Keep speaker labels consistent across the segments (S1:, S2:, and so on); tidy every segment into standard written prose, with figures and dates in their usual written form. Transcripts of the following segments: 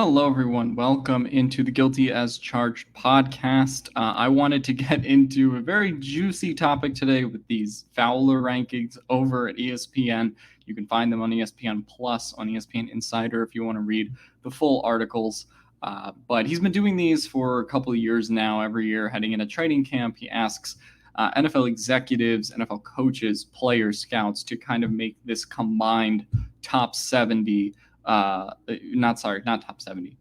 S1: Hello, everyone. Welcome into the Guilty as Charged podcast. I wanted to get into a very juicy topic today with these Fowler rankings over at ESPN. You can find them on ESPN Plus, on ESPN Insider if you want to read the full articles. But he's been doing these for a couple of years now. Every year, heading into training camp, he asks NFL executives, NFL coaches, players, scouts to kind of make this combined top 70 not top 70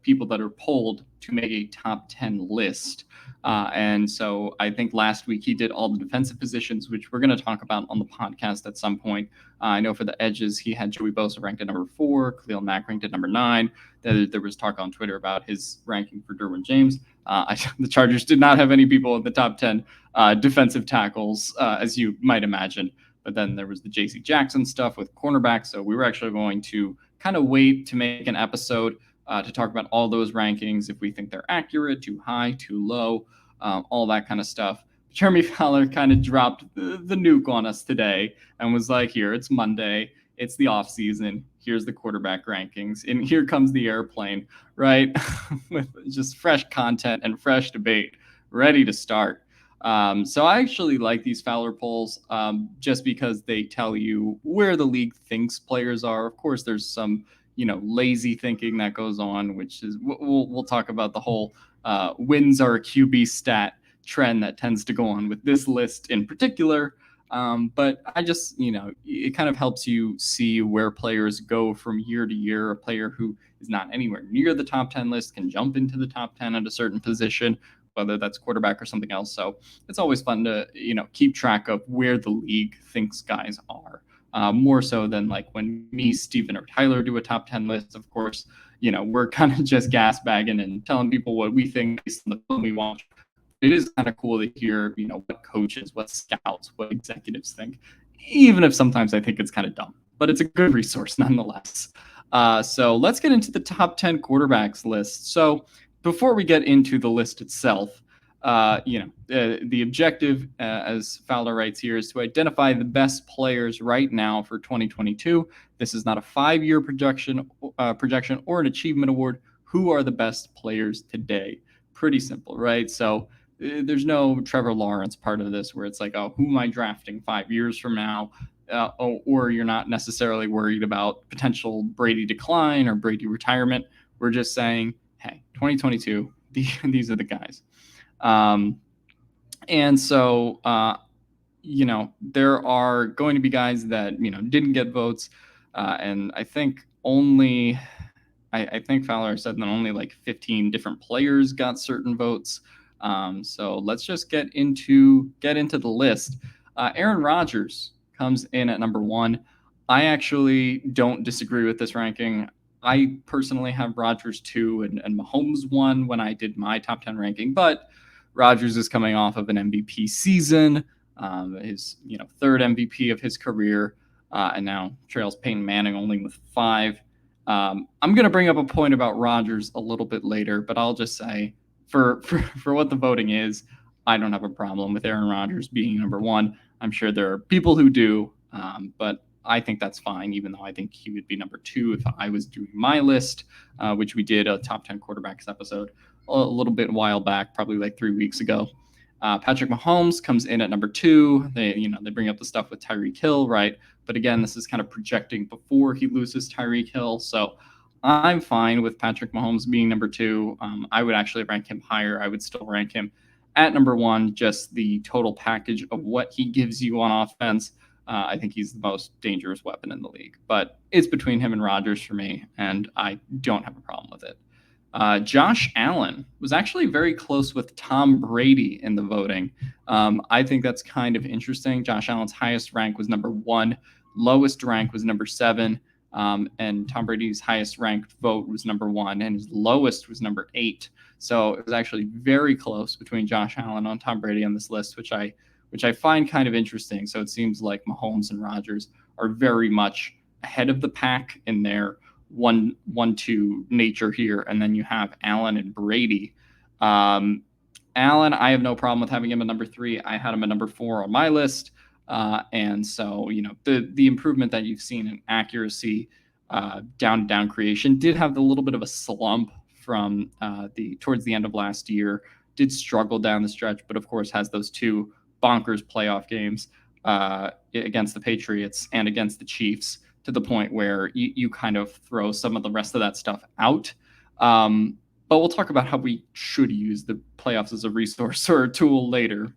S1: people that are polled to make a top 10 list. And so I think last week he did all the defensive positions, which we're going to talk about on the podcast at some point. I know for the edges, he had Joey Bosa ranked at number 4, Khalil Mack ranked at number 9. There was talk on Twitter about his ranking for Derwin James. The Chargers did not have any people in the top 10 defensive tackles, as you might imagine. But then there was the J.C. Jackson stuff with cornerbacks. So we were actually going to kind of wait to make an episode to talk about all those rankings, if we think they're accurate, too high, too low, all that kind of stuff. Jeremy Fowler kind of dropped the nuke on us today and was like, here, it's Monday. It's the off season. Here's the quarterback rankings. And here comes the airplane, right? With just fresh content and fresh debate ready to start. So I actually like these Fowler polls just because they tell you where the league thinks players are. Of course, there's some, lazy thinking that goes on, which is we'll talk about the whole wins are a QB stat trend that tends to go on with this list in particular. But I just, it kind of helps you see where players go from year to year. A player who is not anywhere near the top 10 list can jump into the top 10 at a certain position, whether that's quarterback or something else. So it's always fun to, keep track of where the league thinks guys are. More so than like when me, Steven, or Tyler do a top 10 list. Of course, we're kind of just gas bagging and telling people what we think based on the film we watch. It is kind of cool to hear, what coaches, what scouts, what executives think, even if sometimes I think it's kind of dumb. But it's a good resource nonetheless. So let's get into the top 10 quarterbacks list. So before we get into the list itself, the objective, as Fowler writes here, is to identify the best players right now for 2022. This is not a 5-year projection or an achievement award. Who are the best players today? Pretty simple, right? So there's no Trevor Lawrence part of this where it's like, oh, who am I drafting 5 years from now? Or you're not necessarily worried about potential Brady decline or Brady retirement. We're just saying, hey, 2022, these are the guys. And so, there are going to be guys that, didn't get votes. And I think I think Fowler said that only like 15 different players got certain votes. So let's just get into the list. Aaron Rodgers comes in at number 1. I actually don't disagree with this ranking. I personally have Rodgers 2 and Mahomes 1 when I did my top 10 ranking, but Rodgers is coming off of an MVP season, his third MVP of his career, and now trails Peyton Manning only with 5. I'm going to bring up a point about Rodgers a little bit later, but I'll just say for what the voting is, I don't have a problem with Aaron Rodgers being number 1. I'm sure there are people who do, but I think that's fine, even though I think he would be number 2 if I was doing my list, which we did a top 10 quarterbacks episode a little bit while back, probably like 3 weeks ago. Patrick Mahomes comes in at number 2. They bring up the stuff with Tyreek Hill, right? But again, this is kind of projecting before he loses Tyreek Hill. So I'm fine with Patrick Mahomes being number 2. I would actually rank him higher. I would still rank him at number 1, just the total package of what he gives you on offense. I think he's the most dangerous weapon in the league. But it's between him and Rodgers for me, and I don't have a problem with it. Josh Allen was actually very close with Tom Brady in the voting. I think that's kind of interesting. Josh Allen's highest rank was number 1, lowest rank was number 7, and Tom Brady's highest ranked vote was number 1, and his lowest was number 8. So it was actually very close between Josh Allen and Tom Brady on this list, which I find kind of interesting. So it seems like Mahomes and Rodgers are very much ahead of the pack in their 1-2 nature here, and then you have Allen and Brady. Allen, I have no problem with having him at number 3. I had him at number 4 on my list, and so the improvement that you've seen in accuracy down creation. Did have a little bit of a slump from towards the end of last year. Did struggle down the stretch, but of course has those two bonkers playoff games against the Patriots and against the Chiefs, to the point where you kind of throw some of the rest of that stuff out. But we'll talk about how we should use the playoffs as a resource or a tool later.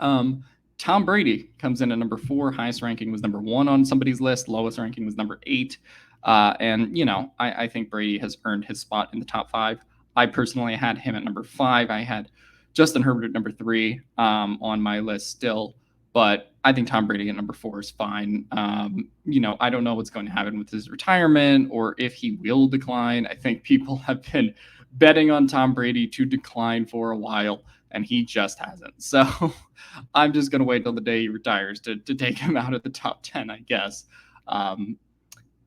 S1: Tom Brady comes in at number 4. Highest ranking was number 1 on somebody's list. Lowest ranking was number 8. And, I think Brady has earned his spot in the top 5. I personally had him at number 5. I had Justin Herbert at number 3 on my list still. But I think Tom Brady at number 4 is fine. I don't know what's going to happen with his retirement or if he will decline. I think people have been betting on Tom Brady to decline for a while, and he just hasn't. So I'm just going to wait till the day he retires to take him out of the top 10, I guess.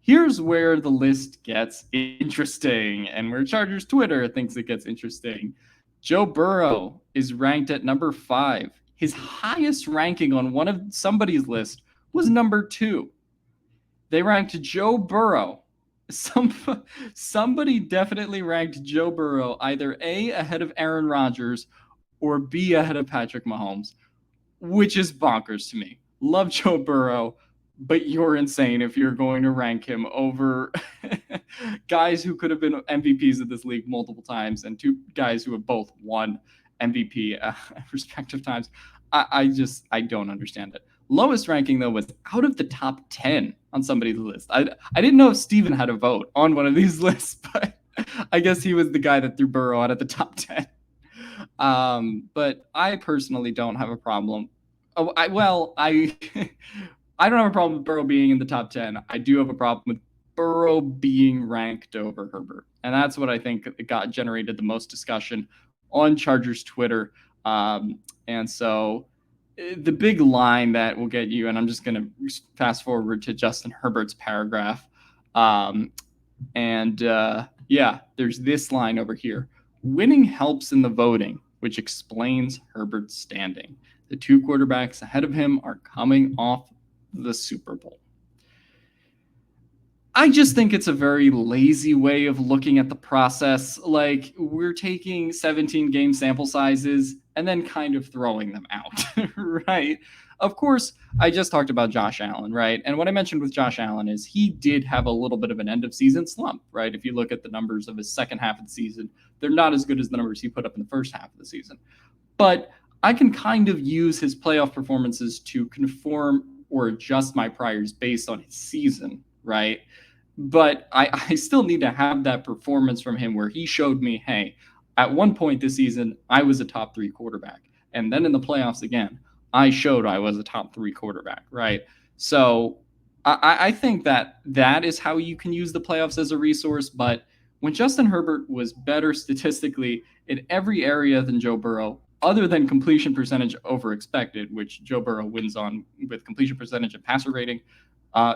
S1: Here's where the list gets interesting and where Chargers Twitter thinks it gets interesting. Joe Burrow is ranked at number 5. His highest ranking on one of somebody's list was number 2. They ranked Joe Burrow. Somebody definitely ranked Joe Burrow either A, ahead of Aaron Rodgers, or B, ahead of Patrick Mahomes, which is bonkers to me. Love Joe Burrow, but you're insane if you're going to rank him over guys who could have been MVPs of this league multiple times and 2 guys who have both won MVP at respective times. I don't understand it. Lowest ranking, though, was out of the top 10 on somebody's list. I didn't know if Steven had a vote on one of these lists, but I guess he was the guy that threw Burrow out at the top 10. But I personally don't have a problem. I don't have a problem with Burrow being in the top 10. I do have a problem with Burrow being ranked over Herbert. And that's what I think generated the most discussion on Chargers Twitter. And so the big line that will get you, and I'm just going to fast forward to Justin Herbert's paragraph. There's this line over here. Winning helps in the voting, which explains Herbert's standing. The 2 quarterbacks ahead of him are coming off the Super Bowl. I just think it's a very lazy way of looking at the process. Like, we're taking 17 game sample sizes and then kind of throwing them out, right? Of course, I just talked about Josh Allen, right? And what I mentioned with Josh Allen is he did have a little bit of an end of season slump, right? If you look at the numbers of his second half of the season, they're not as good as the numbers he put up in the first half of the season. But I can kind of use his playoff performances to conform or adjust my priors based on his season, right? But I still need to have that performance from him where he showed me, hey, at one point this season, I was a top 3 quarterback. And then in the playoffs again, I showed I was a top 3 quarterback, right? So I think that is how you can use the playoffs as a resource. But when Justin Herbert was better statistically in every area than Joe Burrow, other than completion percentage over expected, which Joe Burrow wins on with completion percentage and passer rating,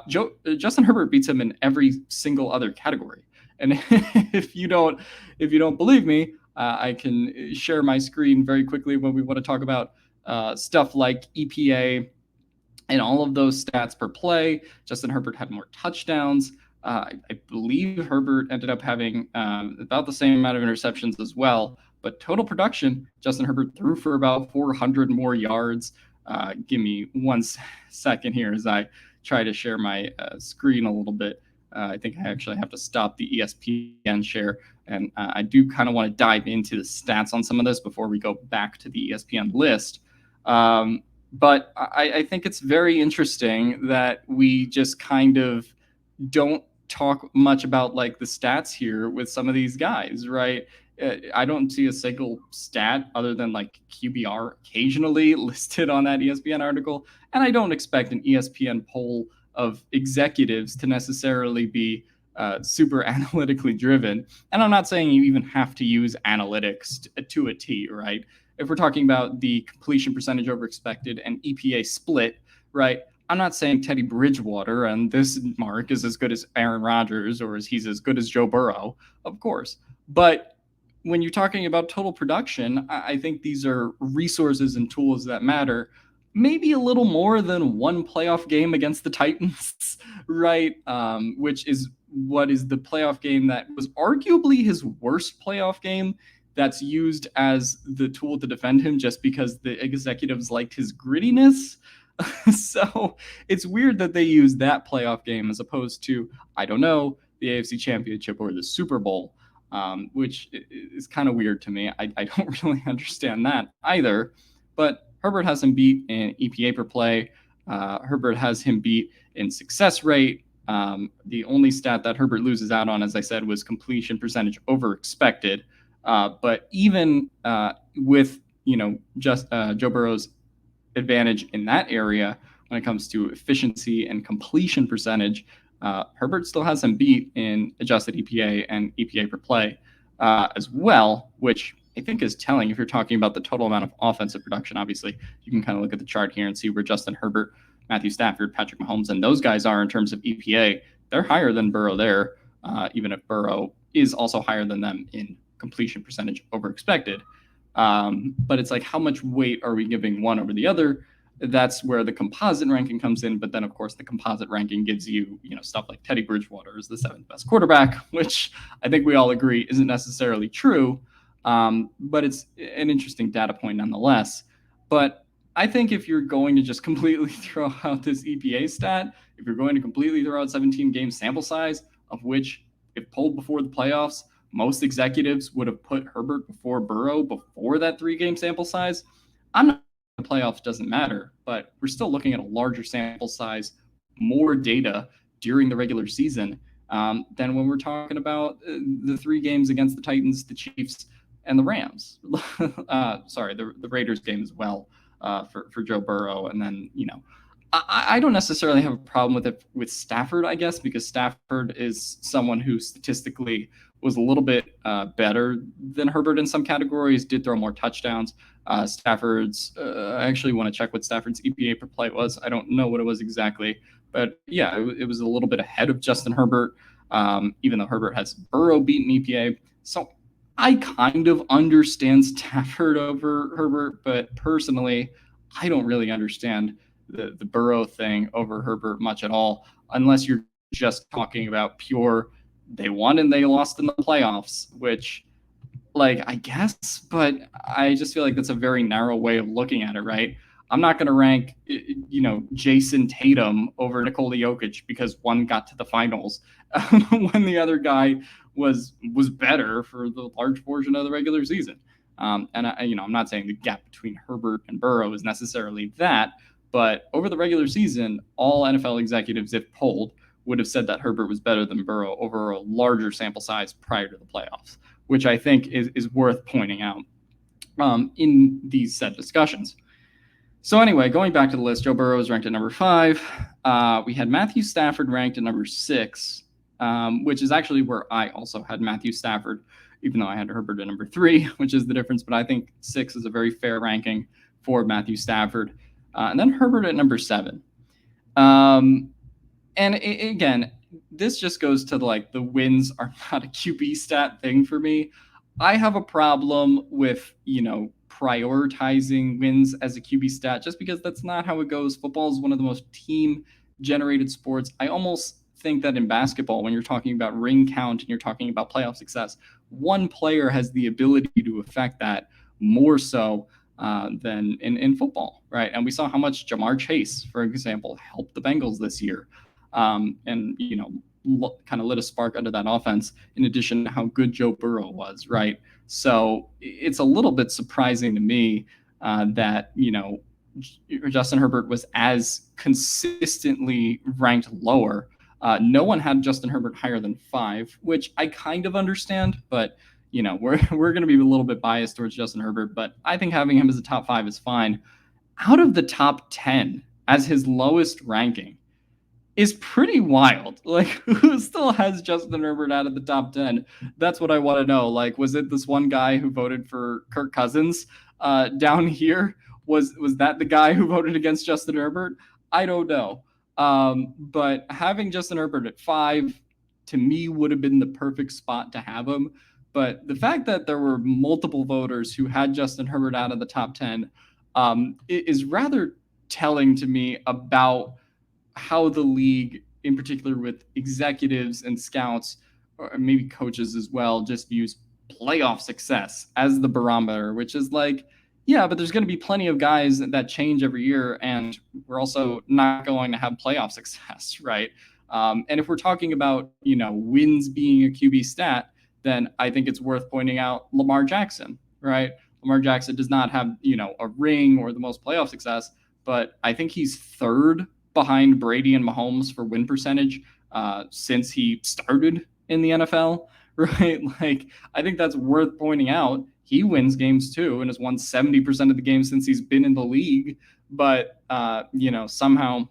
S1: Justin Herbert beats him in every single other category. And if you don't believe me, I can share my screen very quickly when we want to talk about stuff like EPA and all of those stats per play. Justin Herbert had more touchdowns. I believe Herbert ended up having about the same amount of interceptions as well. But total production, Justin Herbert threw for about 400 more yards. Give me 1 second here as I try to share my screen a little bit. I think I actually have to stop the ESPN share. And I do kind of want to dive into the stats on some of this before we go back to the ESPN list. But I think it's very interesting that we just kind of don't talk much about like the stats here with some of these guys, right? I don't see a single stat other than like QBR occasionally listed on that ESPN article. And I don't expect an ESPN poll of executives to necessarily be super analytically driven. And I'm not saying you even have to use analytics to a T, right? If we're talking about the completion percentage over expected and EPA split, right? I'm not saying Teddy Bridgewater and this mark is as good as Aaron Rodgers or he's as good as Joe Burrow, of course. But when you're talking about total production, I think these are resources and tools that matter maybe a little more than one playoff game against the Titans, right? Which is what is the playoff game that was arguably his worst playoff game that's used as the tool to defend him just because the executives liked his grittiness. So it's weird that they use that playoff game as opposed to, I don't know, the AFC Championship or the Super Bowl, which is kind of weird to me. I don't really understand that either. But Herbert has him beat in EPA per play. Herbert has him beat in success rate. The only stat that Herbert loses out on, as I said, was completion percentage over expected. But even with just Joe Burrow's advantage in that area when it comes to efficiency and completion percentage, Herbert still has him beat in adjusted EPA and EPA per play as well, which I think is telling if you're talking about the total amount of offensive production. Obviously, you can kind of look at the chart here and see where Justin Herbert, Matthew Stafford, Patrick Mahomes, and those guys are in terms of EPA. They're higher than Burrow there, even if Burrow is also higher than them in completion percentage over expected. But it's like, how much weight are we giving one over the other? That's where the composite ranking comes in. But then, of course, the composite ranking gives you, stuff like Teddy Bridgewater is the 7th best quarterback, which I think we all agree isn't necessarily true. But it's an interesting data point nonetheless. But I think if you're going to just completely throw out this EPA stat, if you're going to completely throw out 17-game sample size, of which, if polled before the playoffs, most executives would have put Herbert before Burrow before that 3-game sample size, I'm not the playoffs doesn't matter, but we're still looking at a larger sample size, more data during the regular season than when we're talking about the 3 games against the Titans, the Chiefs, and the Rams. Sorry, the Raiders game as well for Joe Burrow. And then, I don't necessarily have a problem with it with Stafford, I guess, because Stafford is someone who statistically was a little bit better than Herbert in some categories, did throw more touchdowns. Stafford's, I actually want to check what Stafford's EPA per play was. I don't know what it was exactly, but yeah, it was a little bit ahead of Justin Herbert, even though Herbert has Burrow beaten EPA. So I kind of understand Stafford over Herbert, but personally, I don't really understand the Burrow thing over Herbert much at all, unless you're just talking about pure they won and they lost in the playoffs, which, like, I guess, but I just feel like that's a very narrow way of looking at it, right? I'm not going to rank, Jason Tatum over Nikola Jokic because one got to the finals when the other guy was better for the large portion of the regular season. And I'm not saying the gap between Herbert and Burrow is necessarily that, but over the regular season, all NFL executives, if polled, would have said that Herbert was better than Burrow over a larger sample size prior to the playoffs, which I think is worth pointing out in these said discussions. So anyway, going back to the list, Joe Burrow is ranked at number 5. We had Matthew Stafford ranked at number 6, which is actually where I also had Matthew Stafford, even though I had Herbert at number 3, which is the difference. But I think 6 is a very fair ranking for Matthew Stafford. And then Herbert at number 7. And again, this just goes to the wins are not a QB stat thing for me. I have a problem with, prioritizing wins as a QB stat just because that's not how it goes. Football is one of the most team-generated sports. I almost think that in basketball, when you're talking about ring count and you're talking about playoff success, one player has the ability to affect that more so than in football, right? And we saw how much Jamar Chase, for example, helped the Bengals this year. And, kind of lit a spark under that offense, in addition to how good Joe Burrow was, right? So it's a little bit surprising to me that, Justin Herbert was as consistently ranked lower. No one had Justin Herbert higher than 5, which I kind of understand, but, we're going to be a little bit biased towards Justin Herbert, but I think having him as a top 5 is fine. Out of the top 10 as his lowest ranking is pretty wild. Like, who still has Justin Herbert out of the top 10? That's what I want to know. Like, was it this one guy who voted for Kirk Cousins down here? Was that the guy who voted against Justin Herbert? I don't know. But having Justin Herbert at 5, to me, would have been the perfect spot to have him. But the fact that there were multiple voters who had Justin Herbert out of the top 10 is rather telling to me about how the league, in particular with executives and scouts, or maybe coaches as well, just views playoff success as the barometer, which is like, yeah, but there's going to be plenty of guys that change every year, and we're also not going to have playoff success, right? And if we're talking about, wins being a QB stat, then I think it's worth pointing out Lamar Jackson, right? Lamar Jackson does not have, a ring or the most playoff success, but I think he's third behind Brady and Mahomes for win percentage since he started in the NFL, right? Like, I think that's worth pointing out. He wins games too and has won 70% of the games since he's been in the league. But, somehow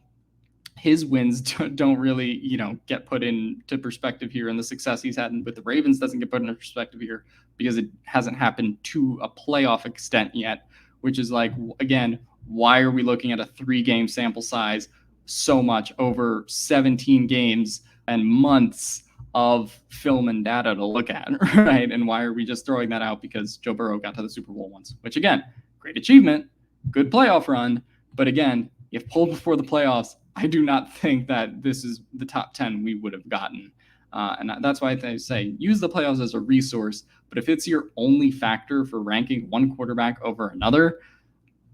S1: his wins don't really, get put into perspective here. And the success he's had with the Ravens doesn't get put into perspective here because it hasn't happened to a playoff extent yet, which is like, again, why are we looking at a 3-game sample size so much over 17 games and months of film and data to look at, right? And why are we just throwing that out because Joe Burrow got to the Super Bowl once, which again, great achievement, good playoff run. But again, if pulled before the playoffs, I do not think that this is the top 10 we would have gotten. And that's why I say use the playoffs as a resource. But if it's your only factor for ranking one quarterback over another,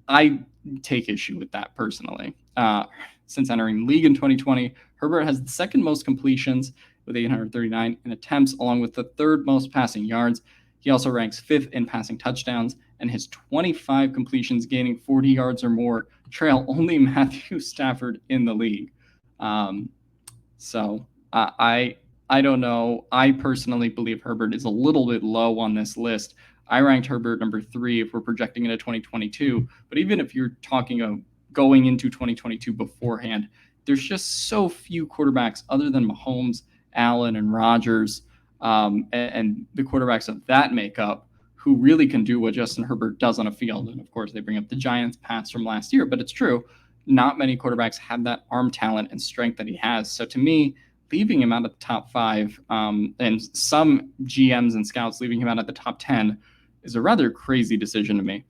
S1: I take issue with that personally. Since entering the league in 2020, Herbert has the second most completions with 839 in attempts, along with the third most passing yards. He also ranks fifth in passing touchdowns, and his 25 completions gaining 40 yards or more trail only Matthew Stafford in the league. So I don't know. I personally believe Herbert is a little bit low on this list. I ranked Herbert number 3 if we're projecting into 2022. But even if you're talking of going into 2022 beforehand, there's just so few quarterbacks other than Mahomes, Allen, and Rodgers, and the quarterbacks of that makeup who really can do what Justin Herbert does on a field. And of course, they bring up the Giants pass from last year, but it's true. Not many quarterbacks have that arm talent and strength that he has. So to me, leaving him out of the top 5, and some GMs and scouts leaving him out of the top 10 is a rather crazy decision to me.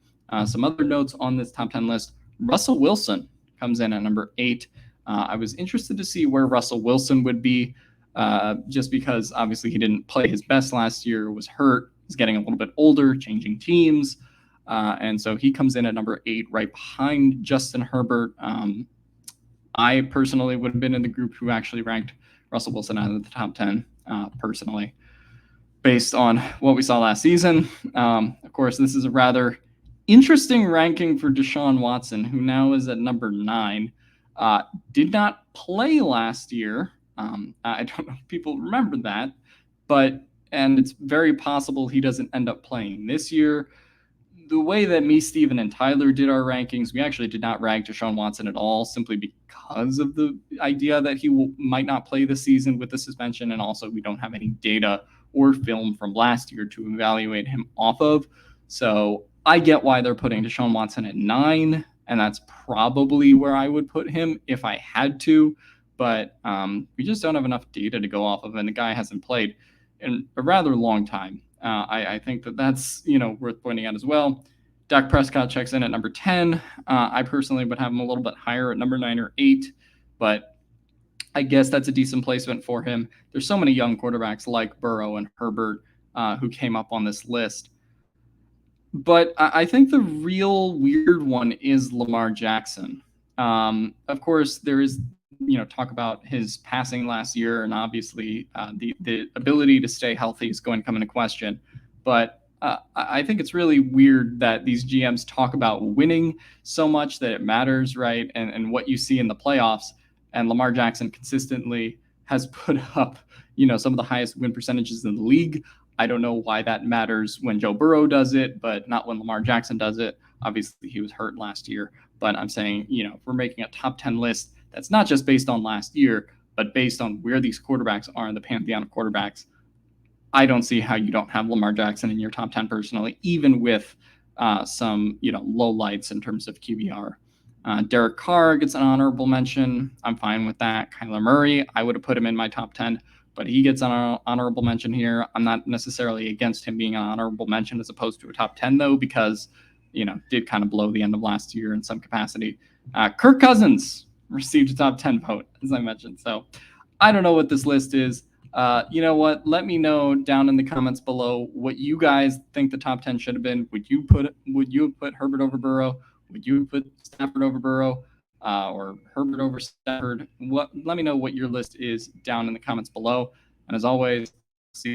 S1: Some other notes on this top 10 list. Russell Wilson comes in at number 8. I was interested to see where Russell Wilson would be, just because obviously he didn't play his best last year, was hurt, is getting a little bit older, changing teams. And so he comes in at number 8, right behind Justin Herbert. I personally would have been in the group who actually ranked Russell Wilson out of the top 10, personally, based on what we saw last season. Of course, this is a rather interesting ranking for Desean Watson, who now is at number 9. Did not play last year. I don't know if people remember that, and it's very possible he doesn't end up playing this year. The way that me, Steven, and Tyler did our rankings, we actually did not rank Desean Watson at all, simply because of the idea that he might not play this season with the suspension, and also we don't have any data or film from last year to evaluate him off of. So I get why they're putting Desean Watson at 9, and that's probably where I would put him if I had to. But we just don't have enough data to go off of, and the guy hasn't played in a rather long time. I think that's worth pointing out as well. Dak Prescott checks in at number 10. I personally would have him a little bit higher at number 9 or 8, but I guess that's a decent placement for him. There's so many young quarterbacks like Burrow and Herbert who came up on this list. But I think the real weird one is Lamar Jackson. Of course, there is talk about his passing last year, and obviously the ability to stay healthy is going to come into question. But I think it's really weird that these GMs talk about winning so much that it matters, right? And what you see in the playoffs. And Lamar Jackson consistently has put up, some of the highest win percentages in the league. I don't know why that matters when Joe Burrow does it, but not when Lamar Jackson does it. Obviously, he was hurt last year. But I'm saying, if we're making a top 10 list, that's not just based on last year, but based on where these quarterbacks are in the pantheon of quarterbacks. I don't see how you don't have Lamar Jackson in your top 10 personally, even with some, low lights in terms of QBR. Derek Carr gets an honorable mention. I'm fine with that. Kyler Murray, I would have put him in my top 10, but he gets an honorable mention here. I'm not necessarily against him being an honorable mention as opposed to a top 10, though, because did kind of blow the end of last year in some capacity. Kirk Cousins received a top 10 vote, as I mentioned. So I don't know what this list is. You know what? Let me know down in the comments below what you guys think the top 10 should have been. Would you have put Herbert over Burrow? Would you have put Stafford over Burrow? Or Herbert over Stafford? Let me know what your list is down in the comments below. And as always,